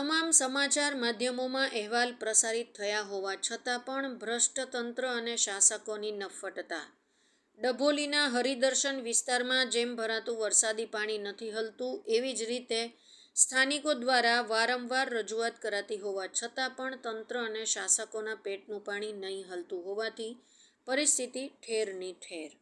તમામ સમાચાર માધ્યમોમાં અહેવાલ પ્રસારિત થયા હોવા છતાં પણ ભ્રષ્ટ તંત્ર અને શાસકોની નફ્ફટતા. ડભોલીના હરિદર્શન વિસ્તારમાં જેમ ભરાતું વરસાદી પાણી નથી હલતું, એવી જ રીતે સ્થાનિકો દ્વારા વારંવાર રજૂઆત કરાતી હોવા છતાં પણ તંત્ર અને શાસકોના પેટનું પાણી નહીં હલતું હોવાથી પરિસ્થિતિ ઠેરની ઠેર.